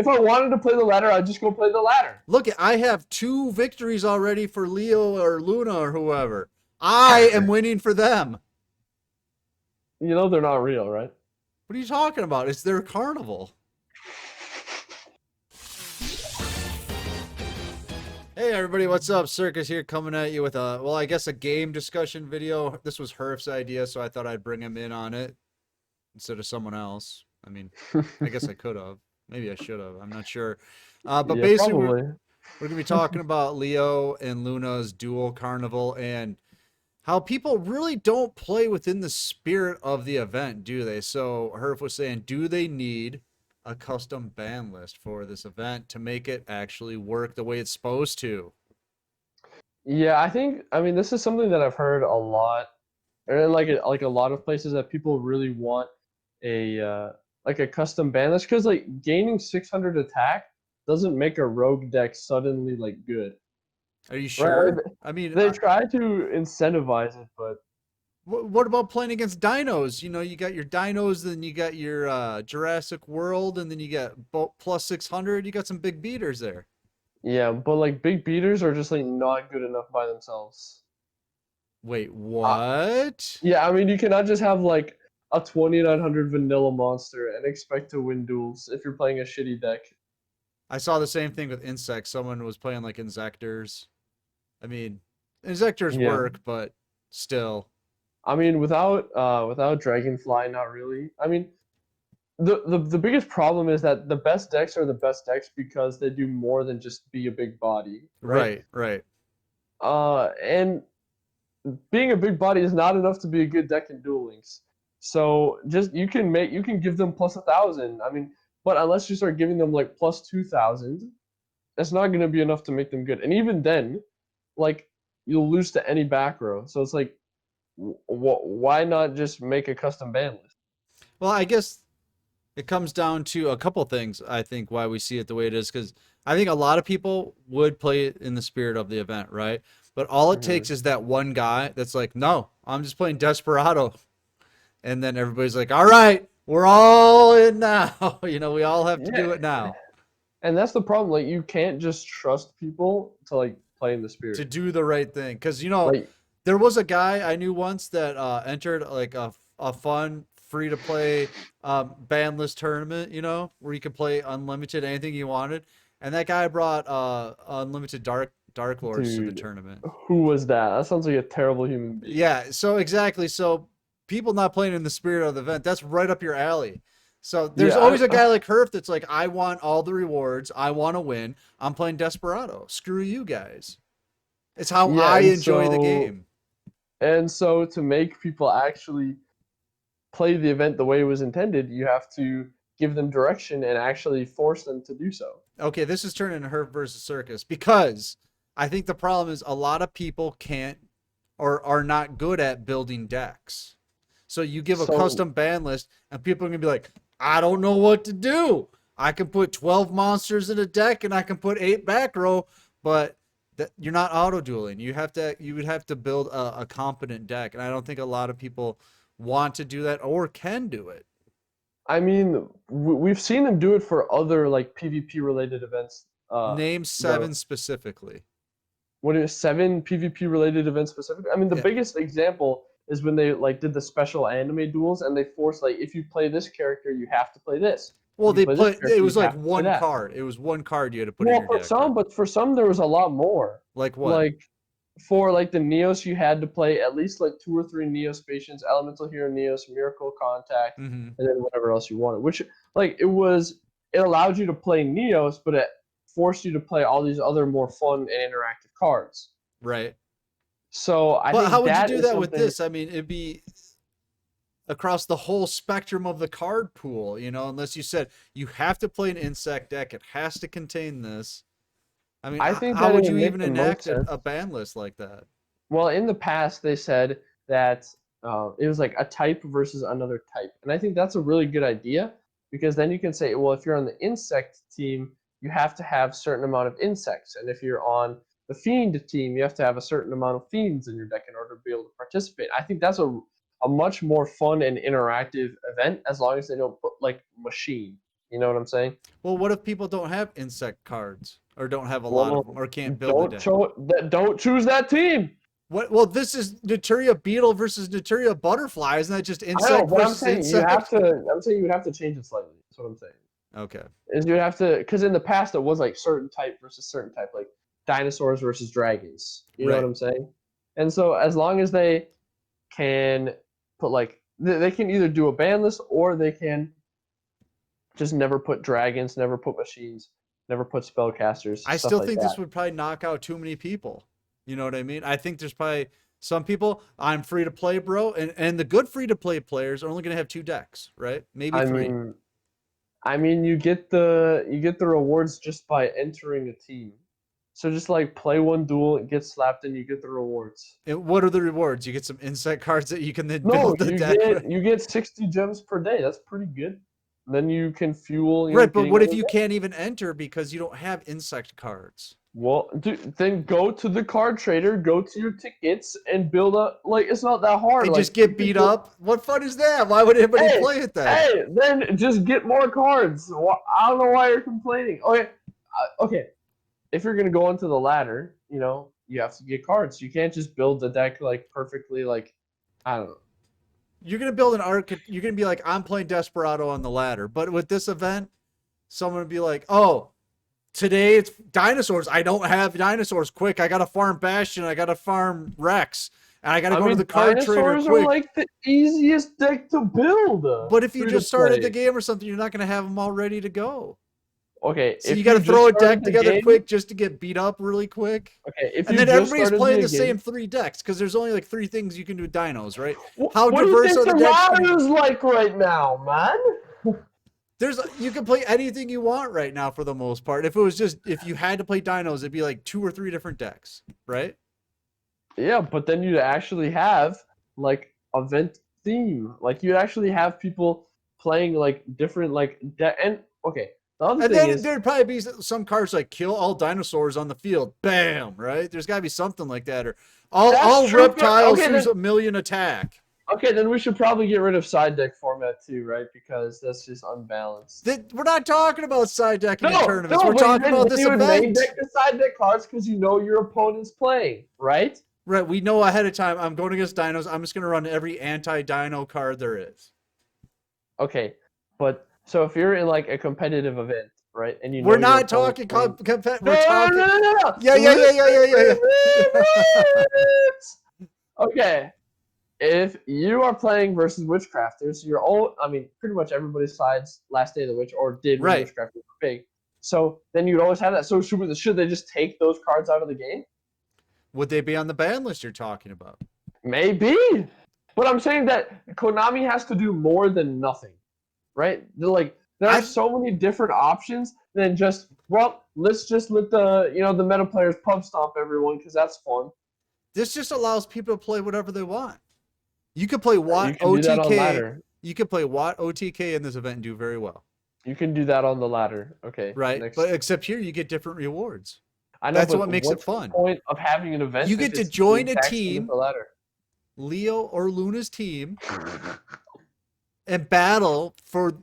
if I wanted to play the ladder, I'd just go play the ladder. Look, I have 2 victories already for Leo or Luna or whoever. I am winning for them. You know they're not real, right? What are you talking about? It's their carnival. Hey everybody, what's up? Circus here coming at you with I guess a game discussion video. This was Herf's idea, so I thought I'd bring him in on it instead of someone else. I mean, I guess I could have. Maybe I should have. I'm not sure. But Yeah, basically, probably. we're going to be talking about Leo and Luna's Duel Carnival and how people really don't play within the spirit of the event, do they? So Herf was saying, do they need a custom ban list for this event to make it actually work the way it's supposed to? Yeah, I mean this is something that I've heard a lot, and like a lot of places that people really want a like a custom ban list because like gaining 600 attack doesn't make a rogue deck suddenly like good, Are you right? sure? I mean, They try to incentivize it, but what about playing against dinos? You know, you got your dinos, then you got your Jurassic World, and then you got plus 600. You got some big beaters there. yeah, but like big beaters are just like not good enough by themselves. Wait, Uh, what? yeah, I mean you cannot just have like a 2900 vanilla monster and expect to win duels if you're playing a shitty deck. I saw the same thing with insects. Someone was playing like Insectors. I mean, Insectors Yeah. work, but still. I mean, without Dragonfly, not really. I mean, the biggest problem is that the best decks are the best decks because they do more than just be a big body, right? Right, right. And being a big body is not enough to be a good deck in Duel Links. So just you can give them plus 1,000. I mean, but unless you start giving them like plus 2,000, that's not going to be enough to make them good. And even then, like you'll lose to any back row. So it's like why not just make a custom ban list? Well, I guess it comes down to a couple things, I think, why we see it the way it is. Because I think a lot of people would play it in the spirit of the event, right? But all it Hmm. takes is that one guy that's like, no, I'm just playing Desperado. And then everybody's like, all right, we're all in now. You know, we all have to Yeah, do it now and that's the problem. Like you can't just trust people to like play in the to spirit. do the right thing. Because, you know, Like there was a guy I knew once that entered like a fun free to play bandless tournament, you know, where you could play unlimited anything you wanted. And that guy brought unlimited dark lords to the dude, tournament. who was that? That sounds like a terrible human being. Yeah, so exactly. So people not playing in the spirit of the event, that's right up your alley. So there's Yeah, always a guy like Herf that's like, I want all the rewards. I want to win. I'm playing Desperado. Screw you guys. It's how yeah, I enjoy the game. and so to make people actually play the event the way it was intended, you have to give them direction and actually force them to do so. Okay, this is turning into Herf versus Circus because I think the problem is a lot of people can't or are not good at building decks. So you give a So custom ban list, and people are gonna be like, I don't know what to do. I can put 12 monsters in a deck, and I can put 8 back row, but you're not auto dueling. You would have to build a competent deck, and I don't think a lot of people want to do that or can do it. I mean, we've seen them do it for other like PvP related events. Name The 7 specifically. what is seven PvP related events specifically? I mean, the Yeah. biggest example is when they like did the special anime duels and they forced like if you play this character, you have to play this. Well, If you they play this put it character, you was like have to play one that. card. It was one card you had to put in Well, your deck, right? for some there was a lot more. Like what? Like for like the Neos, you had to play at least like two or three Neos patients, Elemental Hero Neos, Miracle Contact, Mm-hmm. and then whatever else you wanted. Which like it allowed you to play Neos, but it forced you to play all these other more fun and interactive cards. Right. So I But how think would you that do is that with something. this? I mean, it'd be across the whole spectrum of the card pool, you know, unless you said you have to play an insect deck, it has to contain this. I mean, I think how that it would would you make even the most enact a sense. ban list like that? Well, in the past, they said that it was like a type versus another type, and I think that's a really good idea because then you can say, well, if you're on the insect team, you have to have a certain amount of insects, and if you're on the fiend team, you have to have a certain amount of fiends in your deck in order to be able to participate. I think that's a much more fun and interactive event as long as they don't put like machine. You know what I'm saying? Well, what if people don't have insect cards or don't have a lot of them Well, or can't build a deck? don't choose that team. What? Well, this is Naturia beetle versus Naturia butterfly. Isn't that just I know, insect but I'm versus saying you have insect? to. I'm saying you would have to change it slightly. That's what I'm saying. Okay. Is you would have to, because in the past it was like certain type versus certain type, like dinosaurs versus dragons. You know what Right. I'm saying? And so as long as they can put like they can either do a ban list or they can just never put dragons, never put machines, never put spellcasters, I stuff still like think that. this would probably knock out too many people. You know what I mean? I think there's probably some people, I'm free to play, bro, and the good free to play players are only going to have 2 decks, right? Maybe I 3. mean, you get the rewards just by entering a team. So just like play one duel, it gets slapped in, you get the rewards. And what are the rewards? You get some insect cards that you can then No, build the you deck with. get 60 gems per day. That's pretty good. Then you can fuel, Right, but getting what if other you decks. can't even enter because you don't have insect cards? Well, then go to the card trader, go to your tickets, and build a like. It's not that hard. And just Like you get can beat build. up? What fun is that? Why would anybody Hey, play it then? hey, then just get more cards. I don't know why you're complaining. Okay, okay. If you're gonna go onto the ladder, you have to get cards. You can't just build the deck like perfectly. Like I don't know. You're gonna build an arc. You're gonna be like, I'm playing Desperado on the ladder. But with this event, someone would be like, oh, today it's dinosaurs. I don't have dinosaurs. Quick, I gotta farm Bastion. I gotta farm Rex, and I gotta I go to mean, the card trader dinosaurs are quick. like the easiest deck to build. But if you Free to just started the play. game or something, you're not gonna have them all ready to go. Okay, So you if got you to throw just a started deck the together game. quick just to get beat up really quick. Okay, if And you then just everybody's started playing the the game. same 3 decks because there's only like 3 things you can do with dinos, right? What, How what do you diverse think are the the decks going to router's be? like right now, man? You can play anything you want right now for the most part. If you had to play dinos, it'd be like 2 or 3 different decks, right? Yeah, but then you'd actually have like event theme. Like you'd actually have people playing like different and okay. The other And thing then is there'd probably be some cards like kill all dinosaurs on the field. Bam, right? There's got to be something like that. Or that's all true. But reptiles use a million attack. okay, then we should probably get rid of side deck format too, right? Because that's just unbalanced. We're not talking about side decking in No, tournaments. no, We're but talking then about this you would main event. deck the side deck cards because you know your opponent's playing, right? Right, we know ahead of time. I'm going against dinos. I'm just going to run every anti-dino card there is. Okay, but so if you're in like a competitive event, right, and you know We're your not opponent's talking. playing. We're talking. No. Yeah, yeah, yeah, yeah, yeah, yeah, yeah. Okay, if you are playing versus witchcrafters, you're all. I mean, pretty much everybody's sides last day of the witch or did when Right. witchcrafters were big. So then you'd always have that. So should they just take those cards out of the game? Would they be on the ban list you're talking about? Maybe, but I'm saying that Konami has to do more than nothing, right? There are so many different options than just let's just let the meta players pub stomp everyone because that's fun. This just allows people to play whatever they want. You could play Watt You can do that on OTK. ladder. You could play Watt OTK in this event and do very well. You can do that on the ladder. Okay. Right, Next. but except here you get different rewards. I know, That's but what makes it what's fun. the point of having an event? You if get to it's join being a taxed with team, the ladder? Leo or Luna's team, and battle for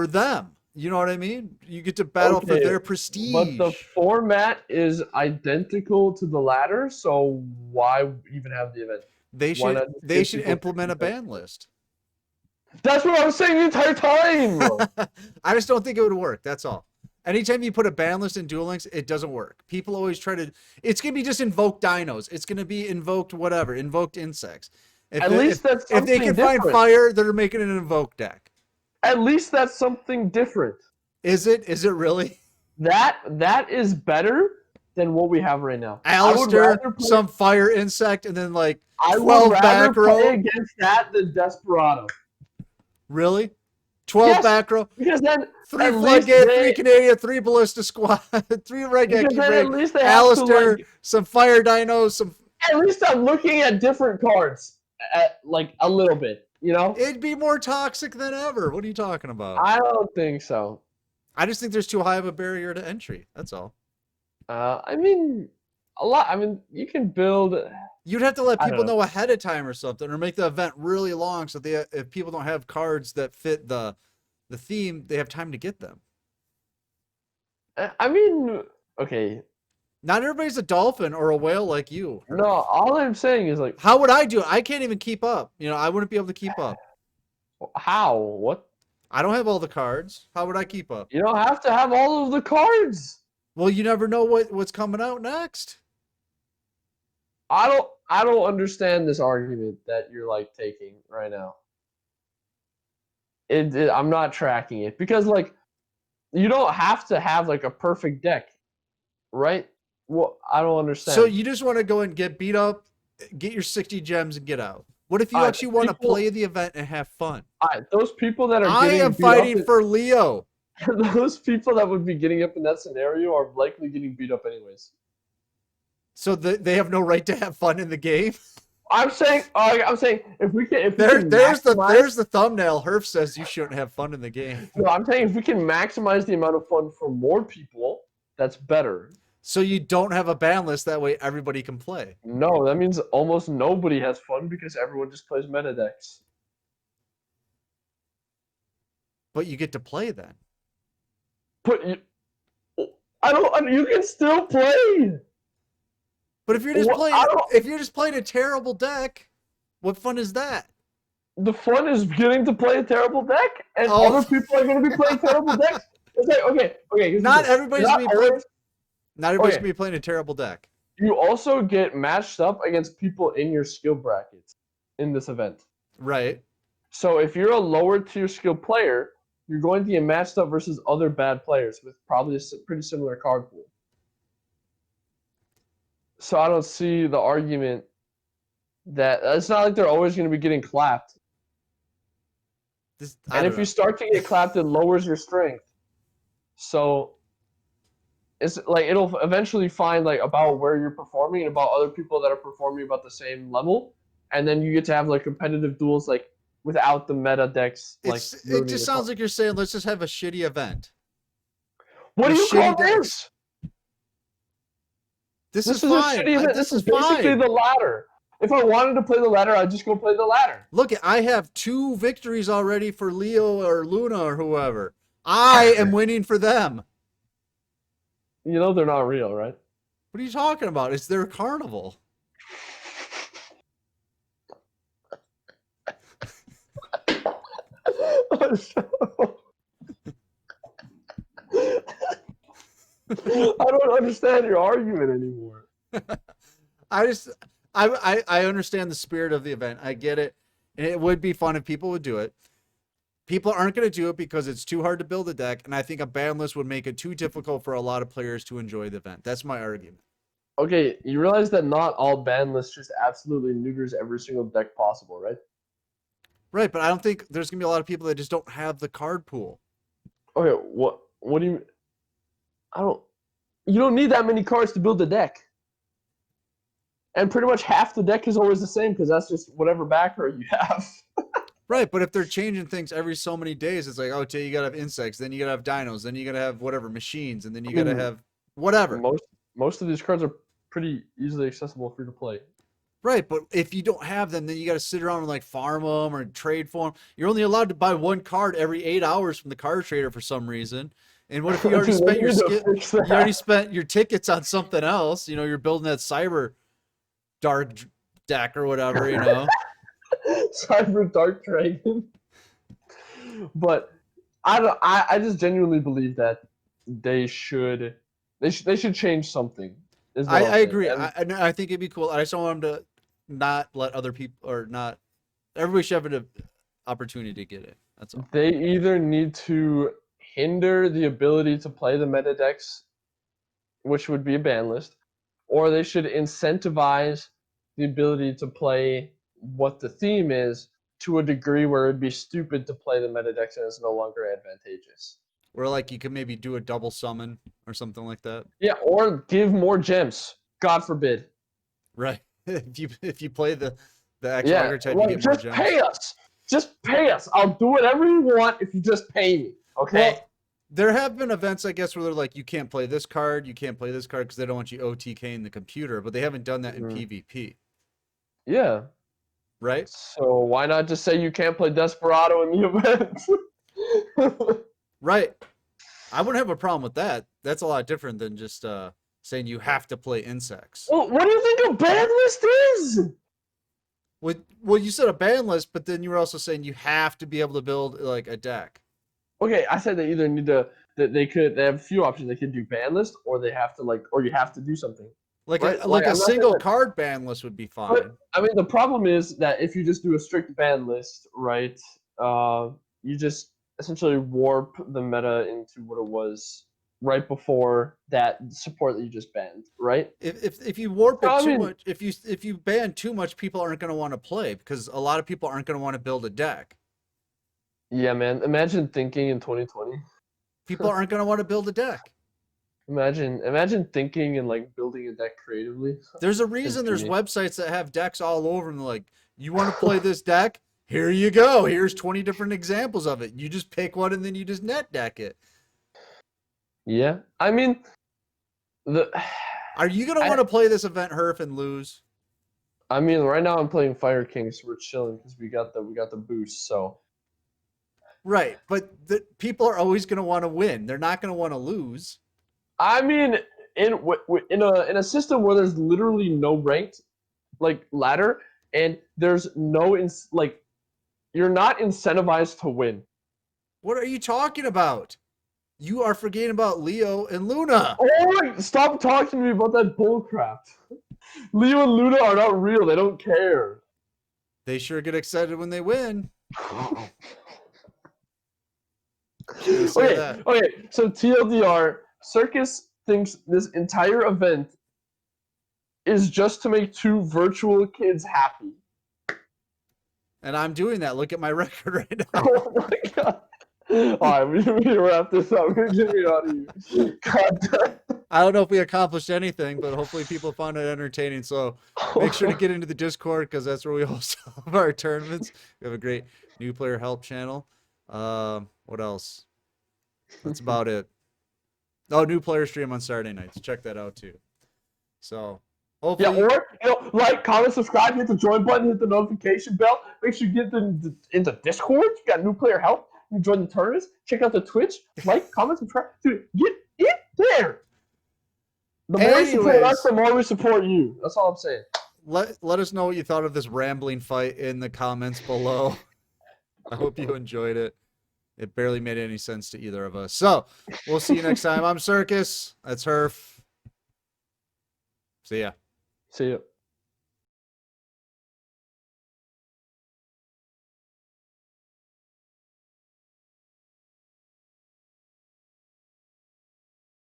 them. You know what I mean? You get to battle for their prestige. But the format is identical to the ladder, so why even have the event? They should implement a ban list. That's what I was saying the entire time. I just don't think it would work. That's all. Anytime you put a ban list in Duel Links, it doesn't work. People always try to. It's gonna be just invoked dinos. It's gonna be invoked whatever, invoked insects. At least that's if they something can find different. fire, they're making an invoke deck. At least that's something different. Is it? Is it really? That is better than what we have right now. Alistair, some fire insect, and then like 12 I would rather back row. play against that than Desperado. Really? 12 back row? Because then 3 Floodgate, 3 Canadian, 3 Ballista Squad, 3 Red Because then at least they have Alistair, to, some fire dinos, some. At least I'm looking at different cards, like a little bit, you know. It'd be more toxic than ever. What are you talking about? I don't think so. I just think there's too high of a barrier to entry. That's all. I mean, a lot. I mean, you can build. You'd have to let people know ahead of time or something, or make the event really long so if people don't have cards that fit the theme, they have time to get them. I mean, okay. Not everybody's a dolphin or a whale like you. No, all I'm saying is like, How would I do it? I can't even keep up. I wouldn't be able to keep up. how? What? I don't have all the cards. How would I keep up? You don't have to have all of the cards. Well, you never know what's coming out next. I don't understand this argument that you're like taking right now. I'm not tracking it because like you don't have to have like a perfect deck, right? Well, I don't understand. So you just want to go and get beat up, get your 60 gems, and get out. What if you Alright, actually want to people- play the event and have fun? Those people that are I getting am beat fighting up for Leo. those people that would be getting up in that scenario are likely getting beat up anyways. So they have no right to have fun in the game. I'm saying if we can There's maximize, the thumbnail. Herf says you shouldn't have fun in the game. no, I'm saying if we can maximize the amount of fun for more people, that's better. So you don't have a ban list. That way everybody can play. No, that means almost nobody has fun because everyone just plays meta decks. But you get to play then. But you can still play. But if you're just Well, playing a terrible deck, what fun is that? The fun is getting to play a terrible deck, and Oh. other people are going to be playing terrible decks. It's like okay. here's the Not thing. everybody's Not gonna be always- gonna be playing a terrible deck. You also get matched up against people in your skill brackets in this event. Right. So if you're a lower tier skill player, you're going to get matched up versus other bad players with probably a pretty similar card pool. So I don't see the argument that it's not like they're always going to be getting clapped. And if you start to get clapped, it lowers your strength. So it's like it'll eventually find like about where you're performing and about other people that are performing about the same level, and then you get to have like competitive duels like without the meta decks. Like It just sounds like you're saying let's just have a shitty event. What do you call this? This is fine. A shitty event. This is basically fine. the ladder. If I wanted to play the ladder, I'd just go play the ladder. Look, I have 2 victories already for Leo or Luna or whoever. I am winning for them. You know they're not real, right? What are you talking about? It's their carnival. I don't understand your argument anymore. I understand the spirit of the event. I get it. And it would be fun if people would do it. People aren't going to do it because it's too hard to build a deck, and I think a ban list would make it too difficult for a lot of players to enjoy the event. That's my argument. Okay, you realize that not all ban lists just absolutely neuters every single deck possible, right? Right, but I don't think there's going to be a lot of people that just don't have the card pool. Okay, what do you... You don't need that many cards to build a deck. And pretty much half the deck is always the same because that's just whatever backer you have. Right, but if they're changing things every so many days, it's like, oh, you got to have insects, then you got to have dinos, then you got to have whatever, machines, and then you got to have whatever. Most of these cards are pretty easily accessible for you to play. Right, but if you don't have them, then you got to sit around and like farm them or trade for them. You're only allowed to buy 1 card every 8 hours from the card trader for some reason. And what if you already spent you already spent your tickets on something else? You're building that cyber dark deck or whatever, Cyber Dark Dragon. But I just genuinely believe that they should change something. I agree. I think it'd be cool. I just don't want them to not let other people or not. Everybody should have an opportunity to get it. That's all. They either need to hinder the ability to play the meta decks, which would be a ban list, or they should incentivize the ability to play what the theme is to a degree where it'd be stupid to play the meta decks and it's no longer advantageous. Or like you could maybe do a double summon or something like that. Yeah, or give more gems. God forbid. Right. if you play the X-Tiger type, you get more gems. Just pay us. Just pay us. I'll do whatever you want if you just pay me. Okay? Well, there have been events, I guess, where they're like, you can't play this card, you can't play this card because they don't want you OTKing the computer, but they haven't done that in PvP. Yeah. Right? So why not just say you can't play Desperado in the event? Right. I wouldn't have a problem with that. That's a lot different than just saying you have to play insects. Well, what do you think a ban list is? Well, you said a ban list, but then you were also saying you have to be able to build like a deck. Okay, I said they either need to that they have a few options. They could do ban list, or they have to or you have to do something, Like right? like a I'm not saying single that. card ban list would be But fine. I mean, the problem is that if you just do a strict ban list, right? You just essentially warp the meta into what it was right before that support that you just banned, right? If you warp So it I too mean, much, if you ban too much, people aren't going to want to play because a lot of people aren't going to want to build a deck. yeah, man. Imagine thinking in 2020. People aren't going to want to build a deck. Imagine thinking and like building a deck creatively. There's a It's reason there's dreamy. websites that have decks all over them. Like, you want to play this deck? Here you go. Here's 20 different examples of it. You just pick one and then you just net deck it. Yeah, I mean the. Are you going to I want to play this event, Herf, and lose? I mean, right now I'm playing Fire King, so we're chilling because we got the boost. So Right, but people are always going to want to win. They're not going to want to lose. I mean, in a system where there's literally no ranked like ladder, and there's no like you're not incentivized to win. What are you talking about? You are forgetting about Leo and Luna. Oh, stop talking to me about that bullcrap. Leo and Luna are not real. They don't care. They sure get excited when they win. Just gonna say Okay, that. okay. So TLDR, Circus thinks this entire event is just to make two virtual kids happy. And I'm doing that. Look at my record right now. Oh my god. Alright, we need to wrap this up. Get me out of here. God damn. I don't know if we accomplished anything, but hopefully people found it entertaining. So make sure to get into the Discord because that's where we host all of our tournaments. We have a great new player help channel. What else? That's about it. Oh, new player stream on Saturday nights. Check that out too. So Yeah, hopefully, or like, comment, subscribe, hit the join button, hit the notification bell. Make sure you get into Discord. You got new player help. You join the tournaments. Check out the Twitch. Like, comment, subscribe. Dude, get in there. The more you support us, anyways, the more we support you. That's all I'm saying. let us know what you thought of this rambling fight in the comments below. I hope you enjoyed it. It barely made any sense to either of us. So we'll see you next time. I'm Circus. That's Herf. See ya. See ya.